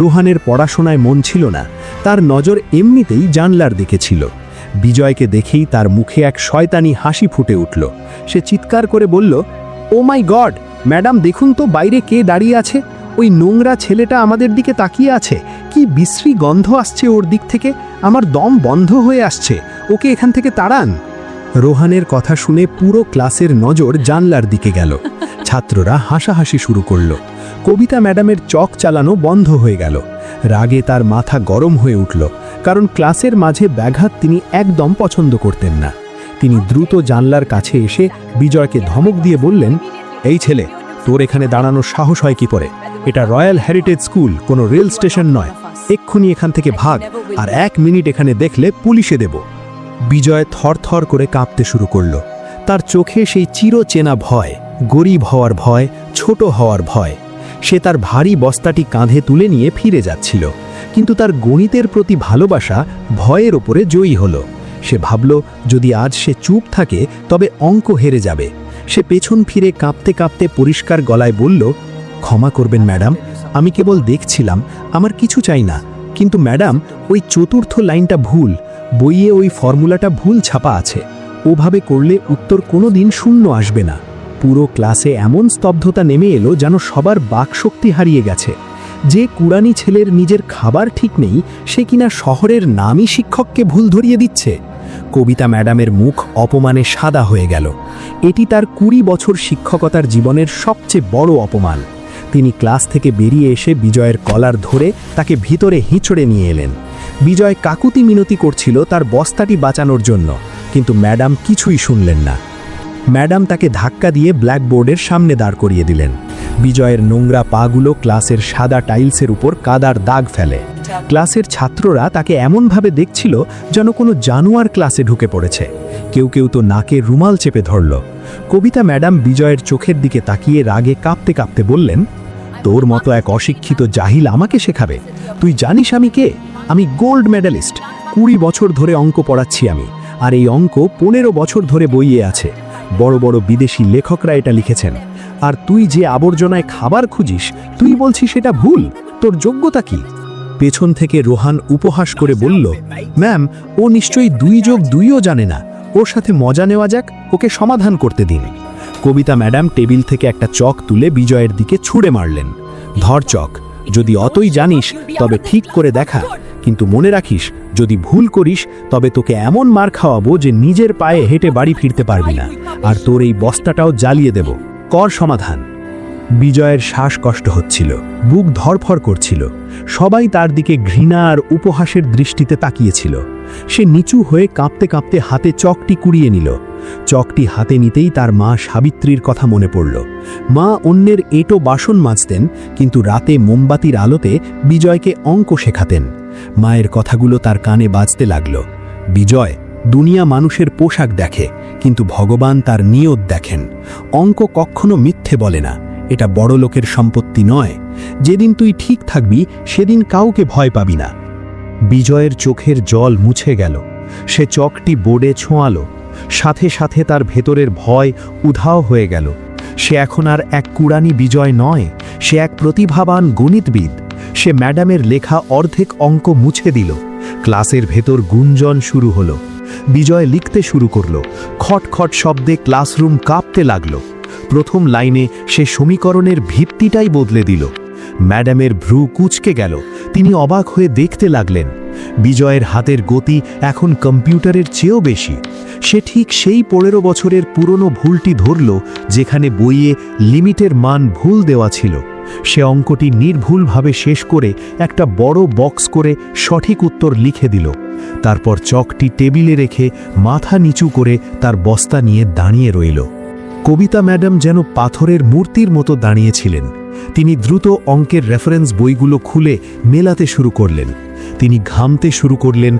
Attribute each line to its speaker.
Speaker 1: রোহানের পড়াশোনায় মন ছিল না, তার নজর এমনিতেই জানলার দিকে ছিল। বিজয়কে দেখেই তার মুখে এক শয়তানি হাসি ফুটে উঠল। সে চিৎকার করে বলল, ও মাই গড ম্যাডাম, দেখুন তো বাইরে কে দাঁড়িয়ে আছে। ওই নোংরা ছেলেটা আমাদের দিকে তাকিয়ে আছে। কি বিশ্রী গন্ধ আসছে ওর দিক থেকে, আমার দম বন্ধ হয়ে আসছে। ওকে এখান থেকে তাড়ান। রোহানের কথা শুনে পুরো ক্লাসের নজর জানলার দিকে গেল। ছাত্ররা হাসাহাসি শুরু করল। কবিতা ম্যাডামের চক চালানো বন্ধ হয়ে গেল। রাগে তার মাথা গরম হয়ে উঠল, কারণ ক্লাসের মাঝে ব্যাঘাত তিনি একদম পছন্দ করতেন না। তিনি দ্রুত জানলার কাছে এসে বিজয়কে ধমক দিয়ে বললেন, এই ছেলে, তোর এখানে দাঁড়ানোর সাহস হয় কি করে? এটা রয়্যাল হেরিটেজ স্কুল, কোনো রেল স্টেশন নয়। এক্ষুনি এখান থেকে ভাগ, আর 1 মিনিট এখানে দেখলে পুলিশে দেব। বিজয় থরথর করে কাঁপতে শুরু করল। তার চোখে সেই চিরচেনা ভয়, গরিব হওয়ার ভয়, ছোট হওয়ার ভয়। সে তার ভারী বস্তাটি কাঁধে তুলে নিয়ে ফিরে যাচ্ছিল, কিন্তু তার গণিতের প্রতি ভালোবাসা ভয়ের ওপরে জয়ী হলো। সে ভাবল, যদি আজ সে চুপ থাকে তবে অঙ্ক হেরে যাবে। সে পেছন ফিরে কাঁপতে কাঁপতে পরিষ্কার গলায় বলল, ক্ষমা করবেন ম্যাডাম, আমি কেবল দেখছিলাম, আমার কিছু চাই না। কিন্তু ম্যাডাম, ওই চতুর্থ লাইনটা ভুল, বইয়ে ওই ফর্মুলাটা ভুল ছাপা আছে। ওভাবে করলে উত্তর কোনো দিন শূন্য আসবে না। পুরো ক্লাসে এমন স্তব্ধতা নেমে এলো যেন সবার বাকশক্তি হারিয়ে গেছে। যে কুড়ানি ছেলের নিজের খাবার ঠিক নেই, সে কিনা শহরের নামী শিক্ষককে ভুল ধরিয়ে দিচ্ছে। কবিতা ম্যাডামের মুখ অপমানে সাদা হয়ে গেল। এটি তার 20 বছর শিক্ষকতার জীবনের সবচেয়ে বড় অপমান। তিনি ক্লাস থেকে বেরিয়ে এসে বিজয়ের কলার ধরে তাকে ভিতরে হিঁচড়ে নিয়ে এলেন। বিজয় কাকুতি মিনতি করছিল তার বস্তাটি বাঁচানোর জন্য, কিন্তু ম্যাডাম কিছুই শুনলেন না। ম্যাডাম তাকে ধাক্কা দিয়ে ব্ল্যাকবোর্ডের সামনে দাঁড় করিয়ে দিলেন। বিজয়ের নোংরা পাগুলো ক্লাসের সাদা টাইলসের উপর কাদার দাগ ফেলে। ক্লাসের ছাত্ররা তাকে এমনভাবে দেখছিল যেন কোনো জানোয়ার ক্লাসে ঢুকে পড়েছে। কেউ কেউ তো নাকে রুমাল চেপে ধরল। কবিতা ম্যাডাম বিজয়ের চোখের দিকে তাকিয়ে রাগে কাঁপতে কাঁপতে বললেন, তোর মতো এক অশিক্ষিত জাহিল আমাকে শেখাবে? তুই জানিস আমি কে? আমি গোল্ড মেডালিস্ট। 20 বছর ধরে অঙ্ক পড়াচ্ছি আমি, আর এই অঙ্ক 15 বছর ধরে বইয়ে আছে। বড় বড় বিদেশি লেখকরা এটা লিখেছেন। আর তুই যে আবর্জনায় খাবার খুঁজিস, তুই বলছিস সেটা ভুল? তোর যোগ্যতা কি? পেছন থেকে রোহান উপহাস করে বলল, ম্যাম, ও নিশ্চয়ই 2+2ও জানে না। ওর সাথে মজা নেওয়া যাক, ওকে সমাধান করতে দিন। কবিতা ম্যাডাম টেবিল থেকে একটা চক তুলে বিজয়ের দিকে ছুঁড়ে মারলেন। ধর চক, যদি অতই জানিস তবে ঠিক করে দেখা, কিন্তু মনে রাখিস, যদি ভুল করিস তবে তোকে এমন মার খাওয়াবো যে নিজের পায়ে হেঁটে বাড়ি ফিরতে পারবি না, আর তোর এই বস্তাটাও জ্বালিয়ে দেব। কর সমাধান। বিজয়ের শ্বাসকষ্ট হচ্ছিল, বুক ধরফর করছিল। সবাই তার দিকে ঘৃণা আর উপহাসের দৃষ্টিতে তাকিয়েছিল। সে নিচু হয়ে কাঁপতে কাঁপতে হাতে চকটি কুড়িয়ে নিল। চকটি হাতে নিতেই তার মা সাবিত্রীর কথা মনে পড়ল। মা অন্যের এঁটো বাসন মাজতেন, কিন্তু রাতে মোমবাতির আলোতে বিজয়কে অঙ্ক শেখাতেন। মায়ের কথাগুলো তার কানে বাজতে লাগল। বিজয়, দুনিয়া মানুষের পোশাক দেখে, কিন্তু ভগবান তার নিয়ত দেখেন। অঙ্ক কখনো মিথ্যে বলে না, এটা বড় লোকের সম্পত্তি নয়। যেদিন তুই ঠিক থাকবি সেদিন কাউকে ভয় পাবি না। বিজয়ের চোখের জল মুছে গেল। সে চকটি বোর্ডে ছোঁয়ালো। সাথে সাথে তার ভেতরের ভয় উধাও হয়ে গেল। সে এখন আর এক কুড়ানি বিজয় নয়, সে এক প্রতিভাবান গণিতবিদ। সে ম্যাডামের লেখা অর্ধেক অঙ্ক মুছে দিল। ক্লাসের ভেতর গুঞ্জন শুরু হলো। বিজয় লিখতে শুরু করল। খটখট শব্দে ক্লাসরুম কাঁপতে লাগল। প্রথম লাইনে সে সমীকরণের ভিত্তিটাই বদলে দিল। ম্যাডামের ভ্রু কুঁচকে গেল। তিনি অবাক হয়ে দেখতে লাগলেন। বিজয়ের হাতের গতি এখন কম্পিউটারের চেয়েও বেশি। সে ঠিক সেই 15 বছরের পুরনো ভুলটি ধরল যেখানে বইয়ে লিমিটের মান ভুল দেওয়া ছিল। সে অঙ্কটি নির্ভুলভাবে শেষ করে একটা বড় বক্স করে সঠিক উত্তর লিখে দিল। তারপর চকটি টেবিলে রেখে মাথা নিচু করে তার বস্তা নিয়ে দাঁড়িয়ে রইল। কবিতা ম্যাডাম যেন পাথরের মূর্তির মতো দাঁড়িয়েছিলেন। তিনি দ্রুত অঙ্কের রেফারেন্স বইগুলো খুলে মেলাতে শুরু করলেন। তিনি ঘামতে শুরু করলেন।